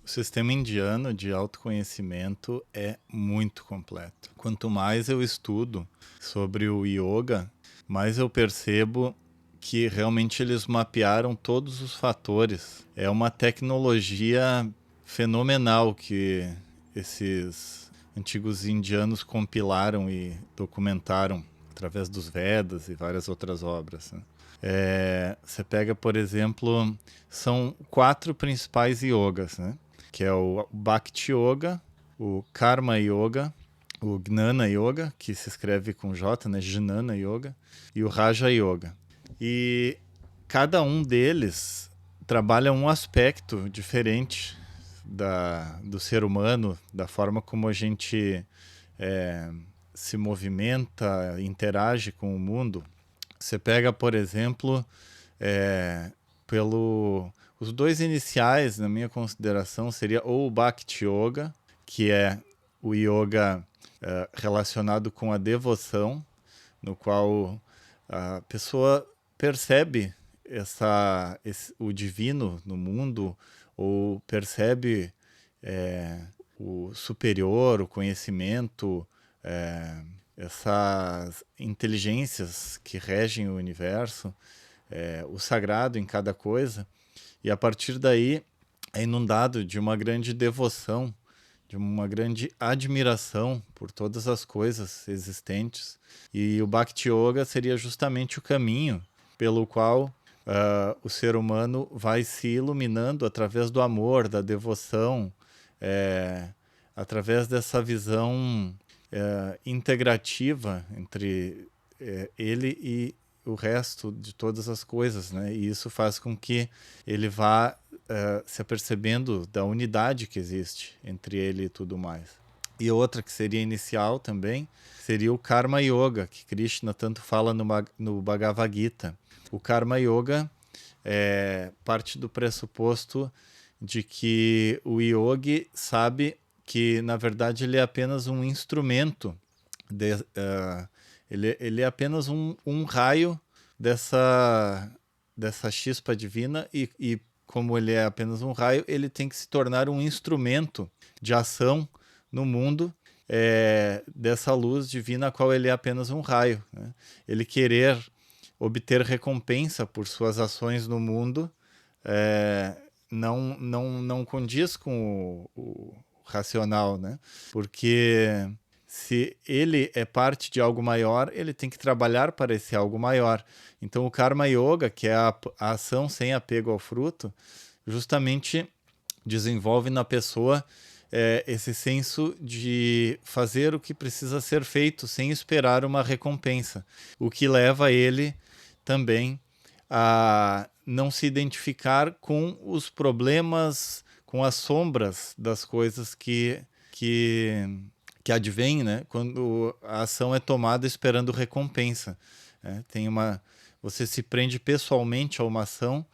O sistema indiano de autoconhecimento é muito completo. Quanto mais eu estudo sobre o yoga, mais eu percebo que realmente eles mapearam todos os fatores. É uma tecnologia fenomenal que esses antigos indianos compilaram e documentaram através dos Vedas e várias outras obras, né? Você pega, por exemplo, são 4 principais yogas, né? Que é o Bhakti Yoga, o Karma Yoga, o Gnana Yoga, que se escreve com J, né? Jnana Yoga, e o Raja Yoga. E cada um deles trabalha um aspecto diferente do ser humano, da forma como a gente é, se movimenta, interage com o mundo. Você pega, por exemplo, é, pelo os dois iniciais, na minha consideração, seria ou o Bhakti Yoga, que é o yoga relacionado com a devoção, no qual a pessoa percebe o divino no mundo, ou percebe é, o superior, o conhecimento, é, essas inteligências que regem o universo, o sagrado em cada coisa, e a partir daí é inundado de uma grande devoção, de uma grande admiração por todas as coisas existentes. E o Bhakti Yoga seria justamente o caminho pelo qual o ser humano vai se iluminando através do amor, da devoção, através dessa visão integrativa entre ele e o resto de todas as coisas, né? E isso faz com que ele vá se apercebendo da unidade que existe entre ele e tudo mais. E outra que seria inicial também seria o Karma Yoga, que Krishna tanto fala no Bhagavad Gita. O Karma Yoga parte do pressuposto de que o yogi sabe que, na verdade, ele é apenas um instrumento, ele é apenas um raio dessa chispa divina e como ele é apenas um raio, ele tem que se tornar um instrumento de ação no mundo dessa luz divina a qual ele é apenas um raio, né? Ele querer obter recompensa por suas ações no mundo não condiz com o racional, né? Porque se ele é parte de algo maior, ele tem que trabalhar para esse algo maior. Então o Karma Yoga, que é a ação sem apego ao fruto, justamente desenvolve na pessoa esse senso de fazer o que precisa ser feito sem esperar uma recompensa, o que leva ele também a não se identificar com os problemas, com as sombras das coisas que advém, né, quando a ação é tomada esperando recompensa. Você se prende pessoalmente a uma ação,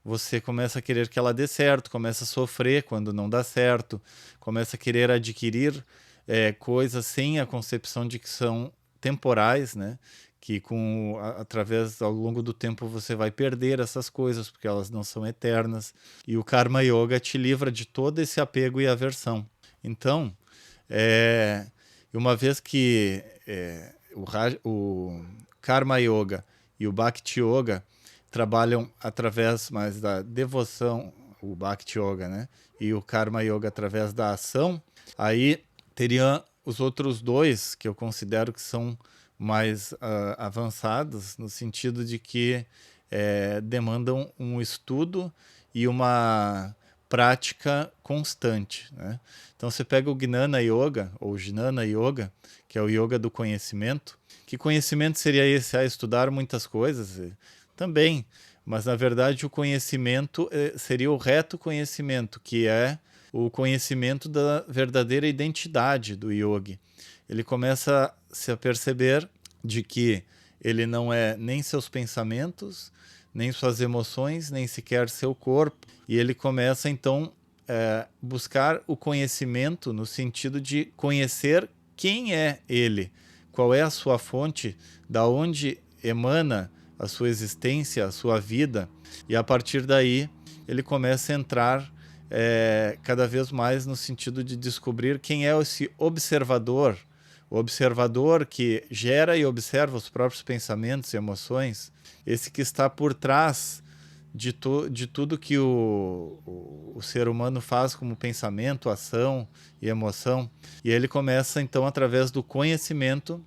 você começa a querer que ela dê certo, começa a sofrer quando não dá certo, começa a querer adquirir coisas sem a concepção de que são temporais, né? Que através ao longo do tempo você vai perder essas coisas porque elas não são eternas. E o Karma Yoga te livra de todo esse apego e aversão. Então, uma vez que o Karma Yoga e o Bhakti Yoga trabalham através mais da devoção, o Bhakti Yoga, né? E o Karma Yoga através da ação, aí teria os outros dois que eu considero que são mais avançados, no sentido de que demandam um estudo e uma prática constante, né? Então você pega o Gnana Yoga, ou Jnana Yoga, que é o yoga do conhecimento. Que conhecimento seria esse? Estudar muitas coisas? Também, mas na verdade o conhecimento seria o reto conhecimento, que é o conhecimento da verdadeira identidade do yogi. Ele começa a se perceber de que ele não é nem seus pensamentos, nem suas emoções, nem sequer seu corpo. E ele começa então buscar o conhecimento no sentido de conhecer quem é ele, qual é a sua fonte, da onde emana a sua existência, a sua vida, e a partir daí ele começa a entrar cada vez mais no sentido de descobrir quem é esse observador, o observador que gera e observa os próprios pensamentos e emoções, esse que está por trás de tudo que o ser humano faz como pensamento, ação e emoção. E ele começa, então, através do conhecimento,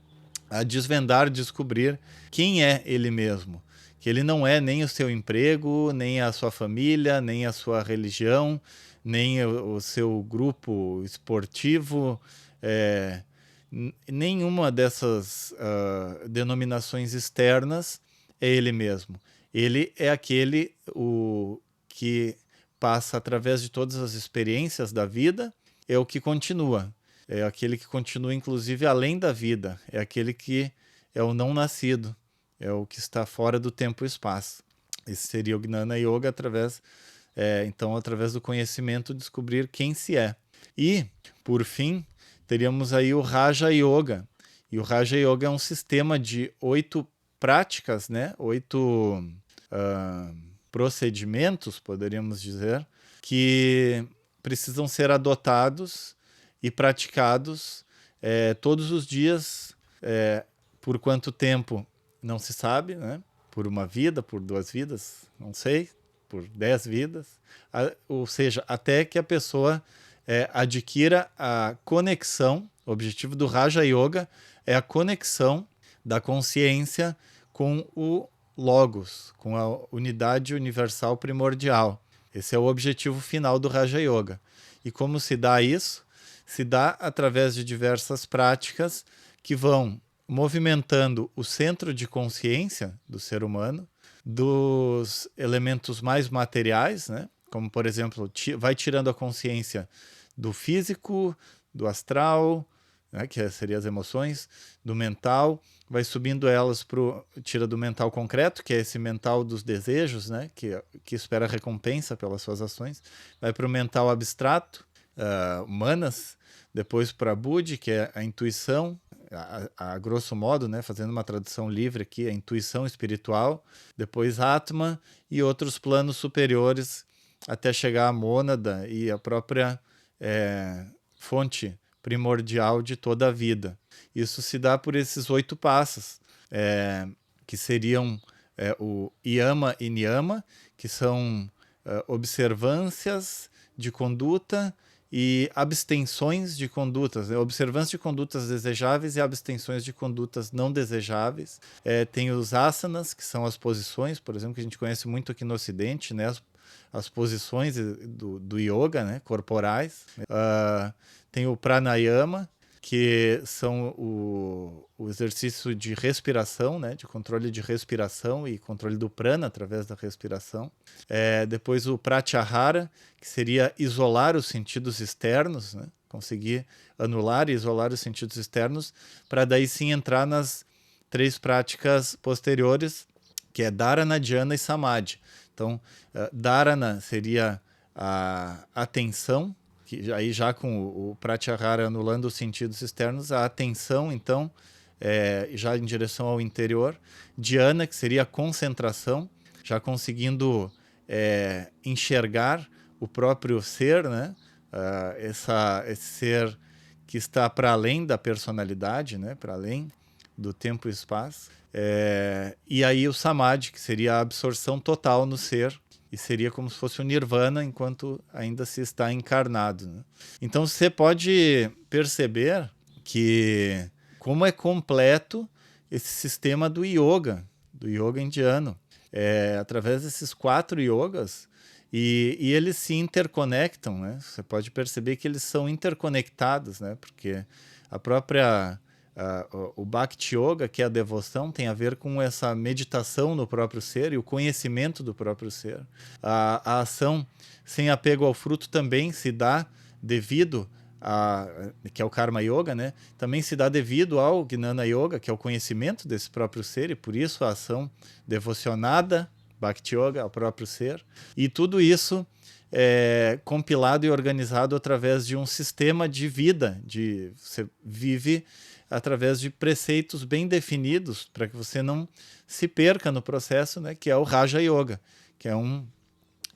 a desvendar, descobrir quem é ele mesmo. Que ele não é nem o seu emprego, nem a sua família, nem a sua religião, nem o seu grupo esportivo, nenhuma dessas denominações externas é ele mesmo. Ele é aquele que passa através de todas as experiências da vida, é o que continua. É aquele que continua, inclusive, além da vida. É aquele que é o não nascido. É o que está fora do tempo e espaço. Esse seria o Gnana Yoga, então, através do conhecimento, descobrir quem se é. E, por fim, teríamos aí o Raja Yoga. E o Raja Yoga é um sistema de 8 práticas, né? 8 procedimentos, poderíamos dizer, que precisam ser adotados e praticados todos os dias. Por quanto tempo não se sabe, né? Por uma vida, por 2 vidas, não sei, por 10 vidas, ou seja, até que a pessoa adquira a conexão. O objetivo do Raja Yoga é a conexão da consciência com o Logos, com a unidade universal primordial. Esse é o objetivo final do Raja Yoga. E como se dá isso? Se dá através de diversas práticas que vão movimentando o centro de consciência do ser humano, dos elementos mais materiais, né? Como, por exemplo, vai tirando a consciência do físico, do astral, né? Que seria as emoções, do mental, vai subindo elas tira do mental concreto, que é esse mental dos desejos, né? Que espera recompensa pelas suas ações, vai para o mental abstrato, Manas, depois para Buddhi, que é a intuição, a grosso modo, né, fazendo uma tradução livre aqui, a intuição espiritual, depois Atma e outros planos superiores, até chegar à mônada e a própria fonte primordial de toda a vida. Isso se dá por esses 8 passos, que seriam o Yama e Niyama, que são observâncias de conduta e abstenções de condutas, né? Observância de condutas desejáveis e abstenções de condutas não desejáveis. Tem os asanas, que são as posições, por exemplo, que a gente conhece muito aqui no Ocidente, né? As posições do yoga, né? Corporais. Tem o pranayama, que são o exercício de respiração, né? De controle de respiração e controle do prana através da respiração. Depois o pratyahara, que seria isolar os sentidos externos, né? Conseguir anular e isolar os sentidos externos, para daí sim entrar nas 3 práticas posteriores, que é dharana, dhyana e samadhi. Então, dharana seria a atenção, que aí já com o pratyahara anulando os sentidos externos, a atenção, então, já em direção ao interior. Dhyana, que seria a concentração, já conseguindo enxergar o próprio ser, né? Esse ser que está para além da personalidade, né? Para além do tempo e espaço. E aí o samadhi, que seria a absorção total no ser, e seria como se fosse o nirvana enquanto ainda se está encarnado, né? Então você pode perceber que como é completo esse sistema do yoga indiano, através desses 4 yogas, e eles se interconectam, né? Você pode perceber que eles são interconectados, né? Porque a própria o Bhakti Yoga, que é a devoção, tem a ver com essa meditação no próprio ser e o conhecimento do próprio ser. A ação sem apego ao fruto também se dá devido que é o Karma Yoga, né? Também se dá devido ao Gnana Yoga, que é o conhecimento desse próprio ser, e por isso a ação devocionada, Bhakti Yoga, ao próprio ser. E tudo isso compilado e organizado através de um sistema de vida, você vive através de preceitos bem definidos para que você não se perca no processo, né, que é o Raja Yoga, que é um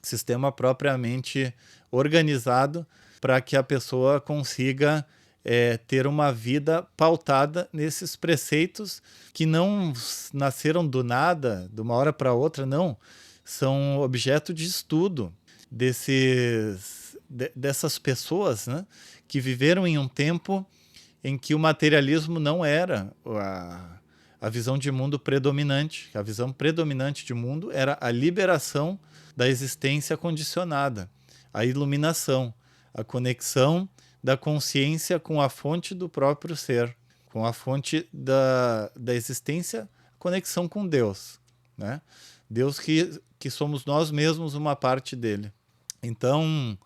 sistema propriamente organizado para que a pessoa consiga ter uma vida pautada nesses preceitos que não nasceram do nada, de uma hora para outra, não. São objeto de estudo dessas pessoas, né, que viveram em um tempo em que o materialismo não era a visão de mundo predominante. A visão predominante de mundo era a liberação da existência condicionada, a iluminação, a conexão da consciência com a fonte do próprio ser, com a fonte da existência, conexão com Deus, né? Deus que somos nós mesmos uma parte dele. Então,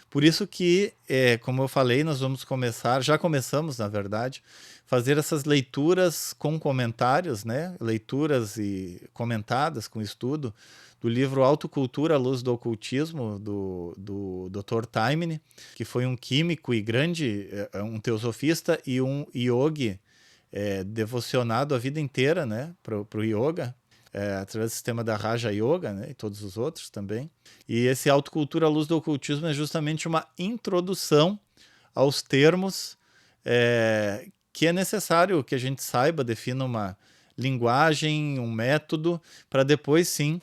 por isso que, como eu falei, nós vamos começar, já começamos, na verdade, fazer essas leituras com comentários, né? Leituras e comentadas com estudo do livro Autocultura à Luz do Ocultismo, do Dr. Taimni, que foi um químico e grande, um teosofista e um yogi devocionado a vida inteira, né, para o yoga, através do sistema da Raja Yoga, né, e todos os outros também. E esse Autocultura à Luz do Ocultismo é justamente uma introdução aos termos que é necessário que a gente saiba, defina uma linguagem, um método, para depois sim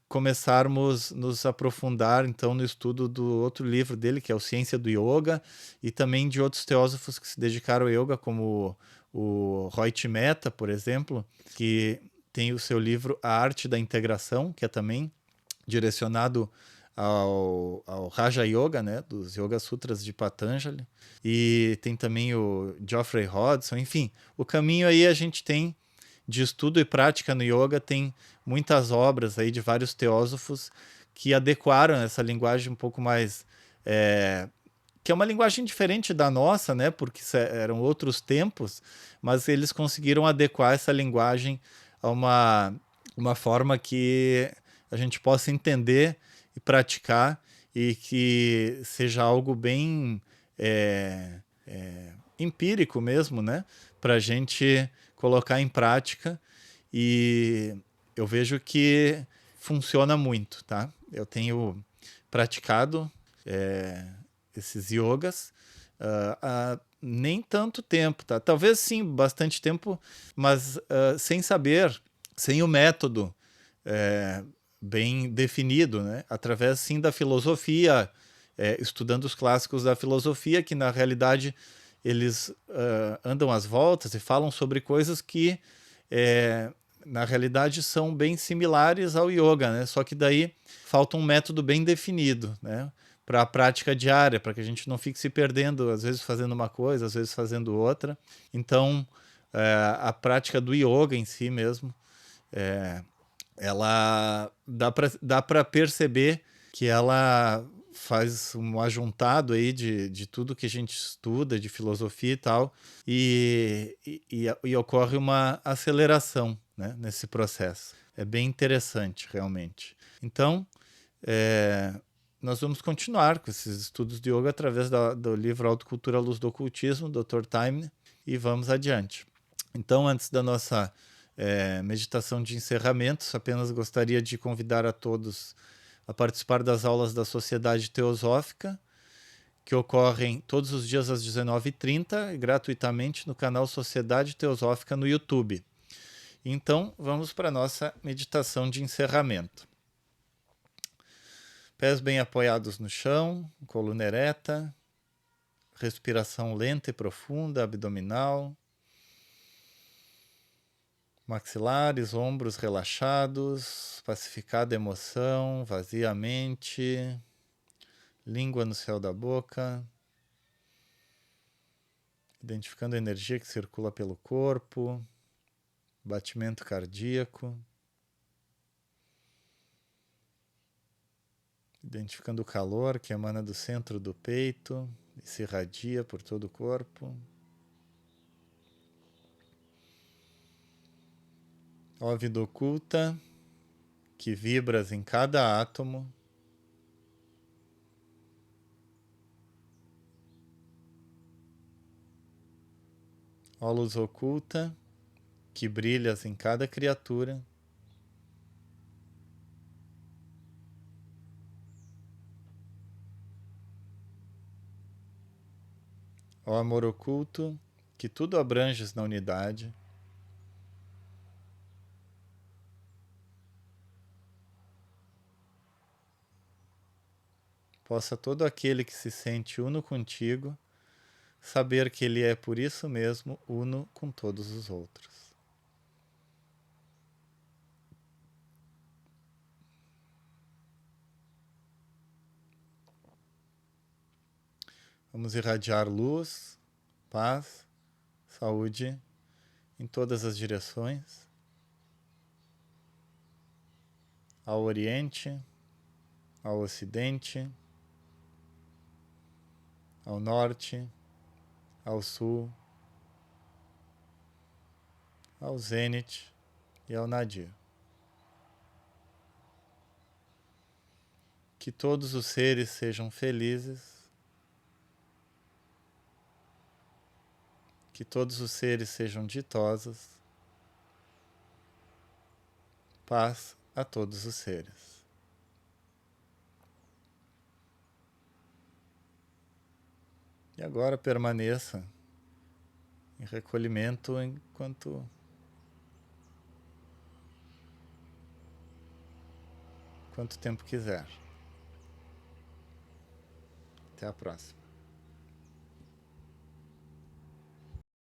começarmos nos aprofundar então no estudo do outro livro dele, que é o Ciência do Yoga, e também de outros teósofos que se dedicaram ao yoga, como o Rohit Mehta, por exemplo, que tem o seu livro A Arte da Integração, que é também direcionado ao Raja Yoga, né, dos Yoga Sutras de Patanjali, e tem também o Geoffrey Hodgson. Enfim, o caminho aí a gente tem de estudo e prática no yoga, tem muitas obras aí de vários teósofos que adequaram essa linguagem um pouco mais que é uma linguagem diferente da nossa, né, porque eram outros tempos, mas eles conseguiram adequar essa linguagem a uma forma que a gente possa entender e praticar, e que seja algo bem empírico mesmo, né, para a gente colocar em prática. E eu vejo que funciona muito, tá? Eu tenho praticado esses yogas há nem tanto tempo, tá? Talvez sim, bastante tempo, mas sem saber, sem o método bem definido, né? Através sim da filosofia, estudando os clássicos da filosofia, que na realidade eles andam às voltas e falam sobre coisas que na realidade são bem similares ao yoga, né? Só que daí falta um método bem definido, né, para a prática diária, para que a gente não fique se perdendo, às vezes fazendo uma coisa, às vezes fazendo outra. Então, a prática do yoga em si mesmo, ela dá para perceber que ela faz um ajuntado aí de tudo que a gente estuda, de filosofia e tal, e ocorre uma aceleração, né, nesse processo. É bem interessante, realmente. Então, nós vamos continuar com esses estudos de yoga através do livro Autocultura à Luz do Ocultismo, Dr. Taimni, e vamos adiante. Então, antes da nossa meditação de encerramento, apenas gostaria de convidar a todos a participar das aulas da Sociedade Teosófica, que ocorrem todos os dias às 19h30, gratuitamente no canal Sociedade Teosófica no YouTube. Então, vamos para a nossa meditação de encerramento. Pés bem apoiados no chão, coluna ereta, respiração lenta e profunda, abdominal, maxilares, ombros relaxados, pacificada a emoção, vazia a mente, língua no céu da boca, identificando a energia que circula pelo corpo, batimento cardíaco, identificando o calor que emana do centro do peito e se irradia por todo o corpo. Ó vida oculta, que vibras em cada átomo, ó luz oculta, que brilhas em cada criatura, Ó amor oculto, que tudo abranges na unidade, possa todo aquele que se sente uno contigo saber que ele é por isso mesmo uno com todos os outros. Vamos irradiar luz, paz, saúde em todas as direções, ao Oriente, ao Ocidente, ao Norte, ao Sul, ao Zênite e ao Nadir. Que todos os seres sejam felizes, que todos os seres sejam ditosos, paz a todos os seres. E agora permaneça em recolhimento enquanto quanto tempo quiser. Até a próxima.